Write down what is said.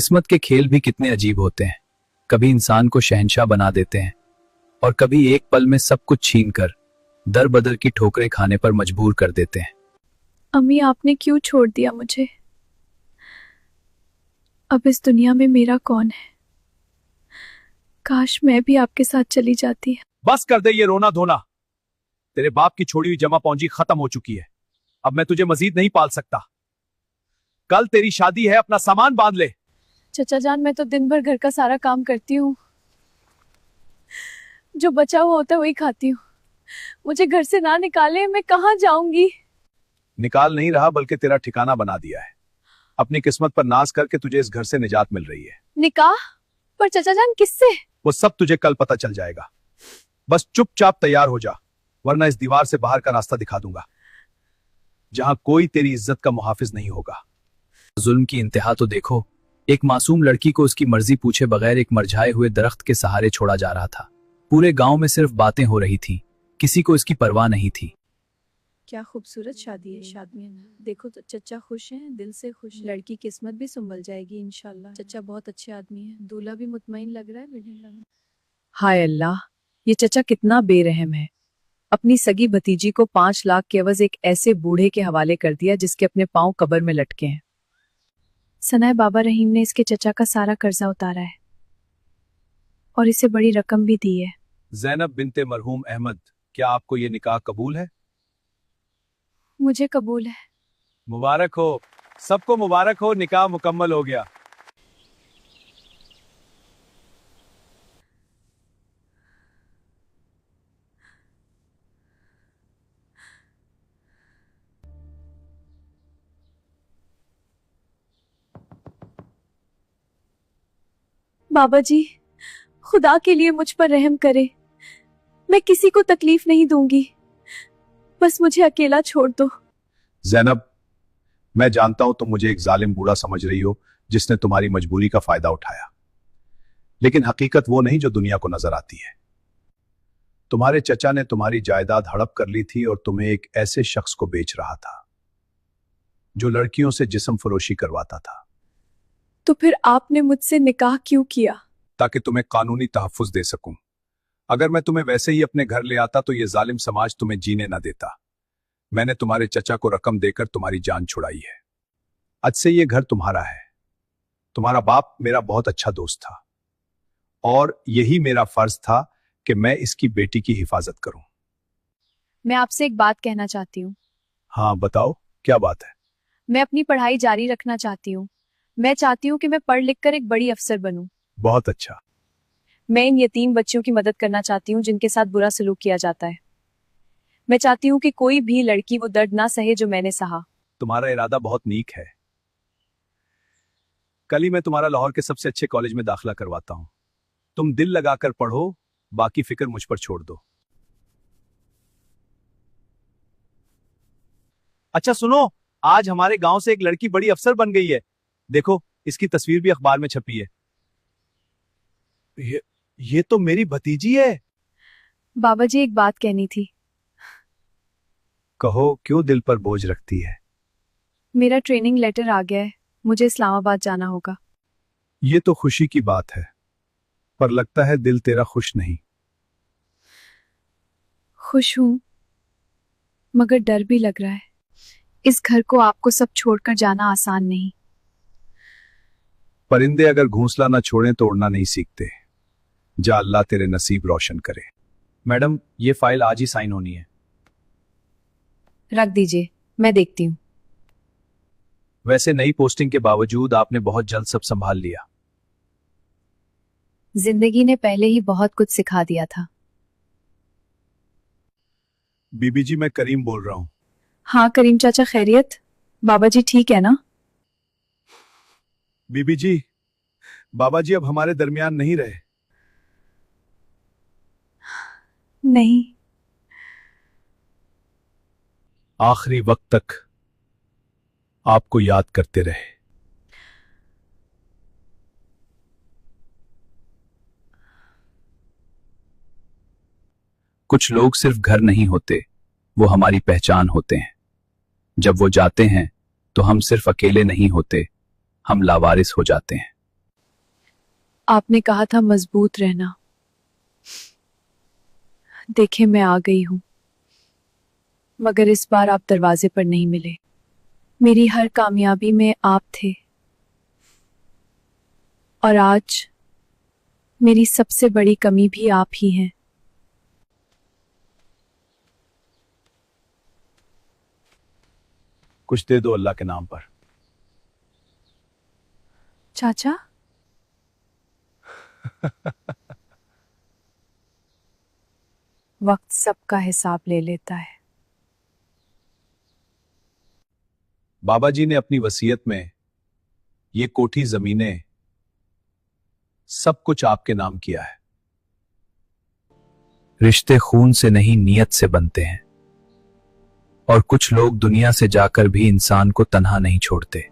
किस्मत के खेल भी कितने अजीब होते हैं। कभी इंसान को शहंशाह बना देते हैं और कभी एक पल में सब कुछ छीनकर दर बदर की ठोकरें खाने पर मजबूर कर देते हैं। अम्मी, आपने क्यों छोड़ दिया मुझे? अब इस दुनिया में मेरा कौन है? काश मैं भी आपके साथ चली जाती। बस कर दे ये रोना धोना। तेरे बाप की छोड़ी हुई जमा पूंजी खत्म हो चुकी है। अब मैं तुझे मजीद नहीं पाल सकता। कल तेरी शादी है, अपना सामान बांध ले। चचा जान, मैं तो दिन भर घर का सारा काम करती हूँ, जो बचा हुआ होता है वही खाती हूँ। मुझे घर से ना निकाले, मैं कहाँ जाऊंगी? निकाल नहीं रहा बल्कि तेरा ठिकाना बना दिया है। अपनी किस्मत पर नाज करके तुझे इस घर से निजात मिल रही है। निकाह? पर चचा जान, किससे? वो सब तुझे कल पता चल जाएगा। बस चुपचाप तैयार हो जा, वरना इस दीवार से बाहर का रास्ता दिखा दूंगा, जहां कोई तेरी इज्जत का मुहाफिज नहीं होगा। जुल्म की इंतहा तो देखो। एक मासूम लड़की को उसकी मर्जी पूछे बगैर एक मरझाए हुए दरख्त के सहारे छोड़ा जा रहा था। पूरे गांव में सिर्फ बातें हो रही थी, किसी को इसकी परवाह नहीं थी। क्या खूबसूरत शादी है। शादी देखो तो चचा खुश हैं, दिल से खुश। लड़की किस्मत भी संभल जाएगी इंशाल्लाह। चचा बहुत अच्छे आदमी है, दूल्हा भी मुतमईन लग रहा है। हाय अल्लाह, ये चचा कितना बेरहम है। अपनी सगी भतीजी को 5 लाख के एवज एक ऐसे बूढ़े के हवाले कर दिया जिसके अपने पांव कब्र में लटके हैं। सनाए बाबा रहीम ने इसके चचा का सारा कर्जा उतारा है और इसे बड़ी रकम भी दी है। ज़ैनब बिनते मरहूम अहमद, क्या आपको ये निकाह कबूल है? मुझे कबूल है। मुबारक हो, सबको मुबारक हो, निकाह मुकम्मल हो गया। बाबा जी, खुदा के लिए मुझ पर रहम करे। मैं किसी को तकलीफ नहीं दूंगी, बस मुझे अकेला छोड़ दो। ज़ैनब, मैं जानता हूं तुम मुझे एक जालिम बूढ़ा समझ रही हो जिसने तुम्हारी मजबूरी का फायदा उठाया, लेकिन हकीकत वो नहीं जो दुनिया को नजर आती है। तुम्हारे चचा ने तुम्हारी जायदाद हड़प कर ली थी और तुम्हें एक ऐसे शख्स को बेच रहा था जो लड़कियों से जिस्म फरोशी करवाता था। तो फिर आपने मुझसे निकाह क्यों किया? ताकि तुम्हें कानूनी तहफ्फुज दे सकूं। अगर मैं तुम्हें वैसे ही अपने घर ले आता तो ये जालिम समाज तुम्हें जीने न देता। मैंने तुम्हारे चचा को रकम देकर तुम्हारी जान छुड़ाई है। आज से ये घर तुम्हारा है। तुम्हारा बाप मेरा बहुत अच्छा दोस्त था और यही मेरा फर्ज था कि मैं इसकी बेटी की हिफाजत करूं। मैं आपसे एक बात कहना चाहती हूँ। हाँ बताओ, क्या बात है? मैं अपनी पढ़ाई जारी रखना चाहती हूँ। मैं चाहती हूँ कि मैं पढ़ लिख कर एक बड़ी अफसर बनूं। बहुत अच्छा। मैं इन यतीम बच्चियों की मदद करना चाहती हूँ जिनके साथ बुरा सलूक किया जाता है। मैं चाहती हूँ कि कोई भी लड़की वो दर्द ना सहे जो मैंने सहा। तुम्हारा इरादा बहुत नीक है। कल ही मैं तुम्हारा लाहौर के सबसे अच्छे कॉलेज में दाखिला करवाता हूँ। तुम दिल लगाकर पढ़ो, बाकी फिक्र मुझ पर छोड़ दो। अच्छा सुनो, आज हमारे गांव से एक लड़की बड़ी अफसर बन गई है। देखो, इसकी तस्वीर भी अखबार में छपी है। ये तो मेरी भतीजी है। बाबा जी, एक बात कहनी थी। कहो, क्यों दिल पर बोझ रखती है? मेरा ट्रेनिंग लेटर आ गया है, मुझे इस्लामाबाद जाना होगा। ये तो खुशी की बात है, पर लगता है दिल तेरा खुश नहीं। खुश हूं, मगर डर भी लग रहा है। इस घर को आपको सब छोड़कर जाना आसान नहीं। परिंदे अगर घोंसला ना छोड़ें तो उड़ना नहीं सीखते। जा अल्लाह तेरे नसीब रोशन करे। मैडम, ये फाइल आज ही साइन होनी है। रख दीजिए, मैं देखती हूँ। वैसे नई पोस्टिंग के बावजूद आपने बहुत जल्द सब संभाल लिया। जिंदगी ने पहले ही बहुत कुछ सिखा दिया था। बीबी जी, मैं करीम बोल रहा हूँ। हाँ करीम चाचा, खैरियत? बाबा जी ठीक है ना? बीबी जी, बाबा जी अब हमारे दरमियान नहीं रहे। नहीं। आखिरी वक्त तक आपको याद करते रहे। कुछ लोग सिर्फ घर नहीं होते, वो हमारी पहचान होते हैं। जब वो जाते हैं तो हम सिर्फ अकेले नहीं होते, हम लावारिस हो जाते हैं। आपने कहा था मजबूत रहना। देखे मैं आ गई हूं, मगर इस बार आप दरवाजे पर नहीं मिले। मेरी हर कामयाबी में आप थे, और आज मेरी सबसे बड़ी कमी भी आप ही हैं। कुछ दे दो अल्लाह के नाम पर। चाचा, वक्त सबका हिसाब ले लेता है। बाबा जी ने अपनी वसीयत में ये कोठी, जमीनें, सब कुछ आपके नाम किया है। रिश्ते खून से नहीं नीयत से बनते हैं, और कुछ लोग दुनिया से जाकर भी इंसान को तन्हा नहीं छोड़ते।